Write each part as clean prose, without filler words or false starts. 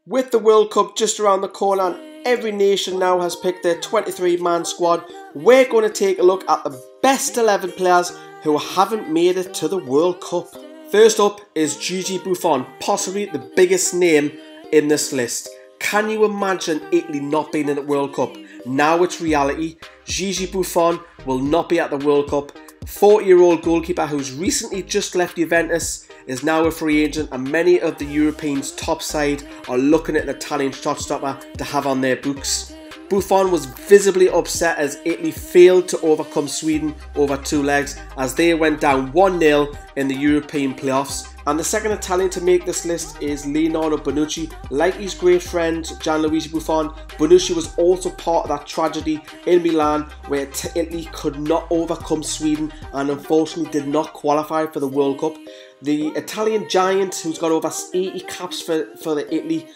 With the World Cup just around the corner and every nation now has picked their 23-man squad, we're going to take a look at the best 11 players who haven't made it to the World Cup. First up is Gigi Buffon, possibly the biggest name in this list. Can you imagine Italy not being in the World Cup? Now it's reality. Gigi Buffon will not be at the World Cup. 40-year-old goalkeeper who's recently just left Juventus is now a free agent, and many of the Europeans' top side are looking at an Italian shot-stopper to have on their books. Buffon was visibly upset as Italy failed to overcome Sweden over 2 legs as they went down 1-0 in the European playoffs. And the second Italian to make this list is Leonardo Bonucci. Like his great friend Gianluigi Buffon, Bonucci was also part of that tragedy in Milan where Italy could not overcome Sweden and unfortunately did not qualify for the World Cup. The Italian giant, who's got over 80 caps for the Italy,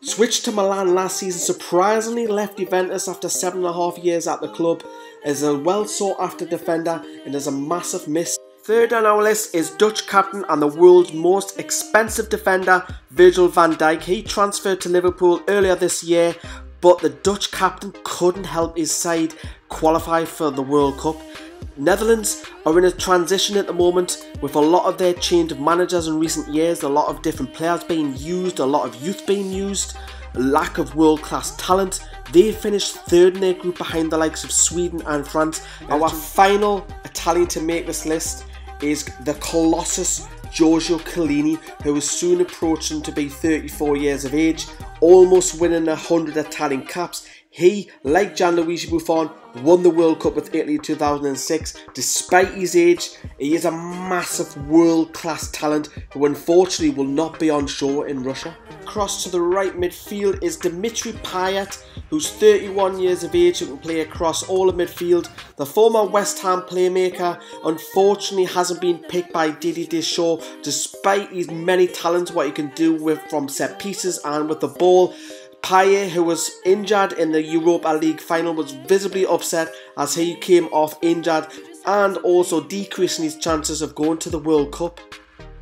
switched to Milan last season, surprisingly left Juventus after 7.5 years at the club, is a well sought after defender and is a massive miss. Third on our list is Dutch captain and the world's most expensive defender, Virgil van Dijk. He transferred to Liverpool earlier this year, but the Dutch captain couldn't help his side qualify for the World Cup. Netherlands are in a transition at the moment with a lot of their change of managers in recent years, a lot of different players being used, a lot of youth being used, a lack of world-class talent. They finished third in their group behind the likes of Sweden and France. Our final Italian to make this list is the Colossus Giorgio Chiellini, who is soon approaching to be 34 years of age, almost winning 100 Italian caps. He, like Gianluigi Buffon, won the World Cup with Italy in 2006. Despite his age, he is a massive world-class talent who unfortunately will not be on show in Russia. Across to the right midfield is Dimitri Payet, who's 31 years of age, who can play across all of midfield. The former West Ham playmaker unfortunately hasn't been picked by Didier Deschamps, despite his many talents, what he can do from set pieces and with the ball. Payet, who was injured in the Europa League final, was visibly upset as he came off injured and also decreasing his chances of going to the World Cup.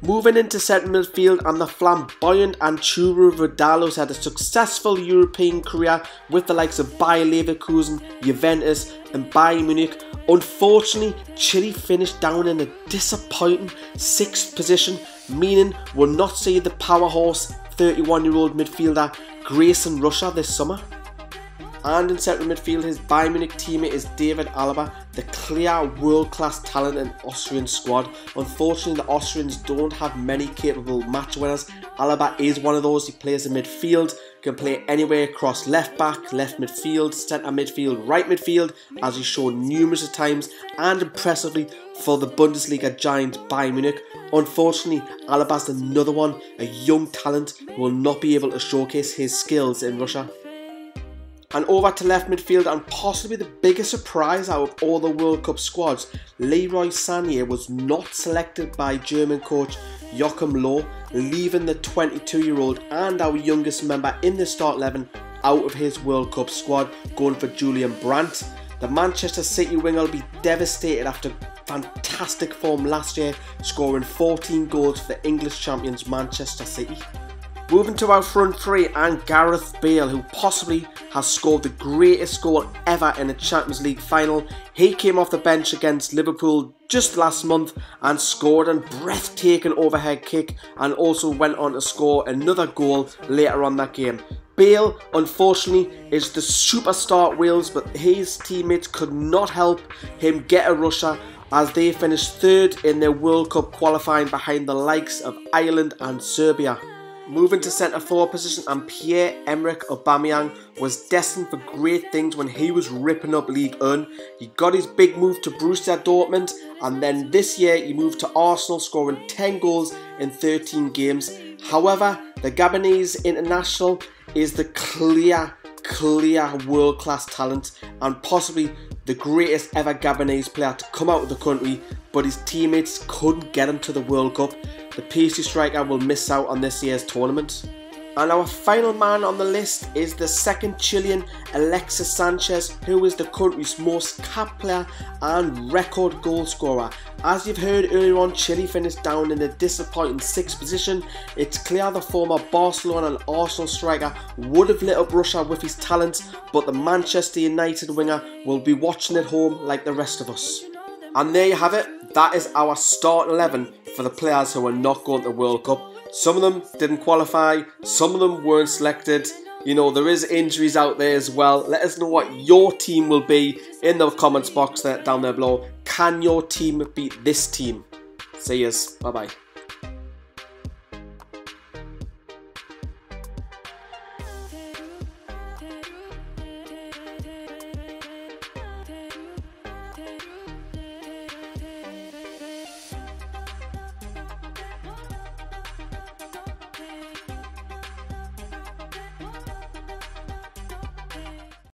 Moving into centre midfield, and the flamboyant Arturo Vidal, who's had a successful European career with the likes of Bayer Leverkusen, Juventus and Bayern Munich. Unfortunately, Chile finished down in a disappointing 6th position, meaning we'll not see the powerhouse 31-year-old midfielder gracing Russia this summer. And in central midfield, his Bayern Munich teammate is David Alaba, the clear world-class talent in Austrian squad. Unfortunately, the Austrians don't have many capable match winners. Alaba is one of those. He plays in midfield, can play anywhere across left back, left midfield, centre midfield, right midfield, as he's shown numerous times, and impressively for the Bundesliga giant Bayern Munich. Unfortunately, Alaba's another one, a young talent who will not be able to showcase his skills in Russia. And over to left midfield, and possibly the biggest surprise out of all the World Cup squads, Leroy Sané was not selected by German coach Joachim Löw, leaving the 22-year-old and our youngest member in the start 11 out of his World Cup squad, going for Julian Brandt. The Manchester City winger will be devastated after fantastic form last year, scoring 14 goals for the English champions Manchester City. Moving to our front three, and Gareth Bale, who possibly has scored the greatest goal ever in a Champions League final. He came off the bench against Liverpool just last month and scored a breathtaking overhead kick, and also went on to score another goal later on that game. Bale, unfortunately, is the superstar at Wales, but his teammates could not help him get a Russia as they finished third in their World Cup qualifying behind the likes of Ireland and Serbia. Moving to centre forward position, and Pierre-Emerick Aubameyang was destined for great things when he was ripping up Ligue 1. He got his big move to Borussia Dortmund, and then this year he moved to Arsenal, scoring 10 goals in 13 games. However, the Gabonese international is the clear world-class talent and possibly the greatest ever Gabonese player to come out of the country, but his teammates couldn't get him to the World Cup. The PC striker will miss out on this year's tournament. And our final man on the list is the second Chilean, Alexis Sanchez, who is the country's most capped player and record goal scorer. As you've heard earlier on, Chile finished down in the disappointing 6th position. It's clear the former Barcelona and Arsenal striker would have lit up Russia with his talents, but the Manchester United winger will be watching at home like the rest of us. And there you have it. That is our starting 11 for the players who are not going to the World Cup. Some of them didn't qualify, some of them weren't selected. You know, there is injuries out there as well. Let us know what your team will be in the comments box down there below. Can your team beat this team? See yous. Bye bye.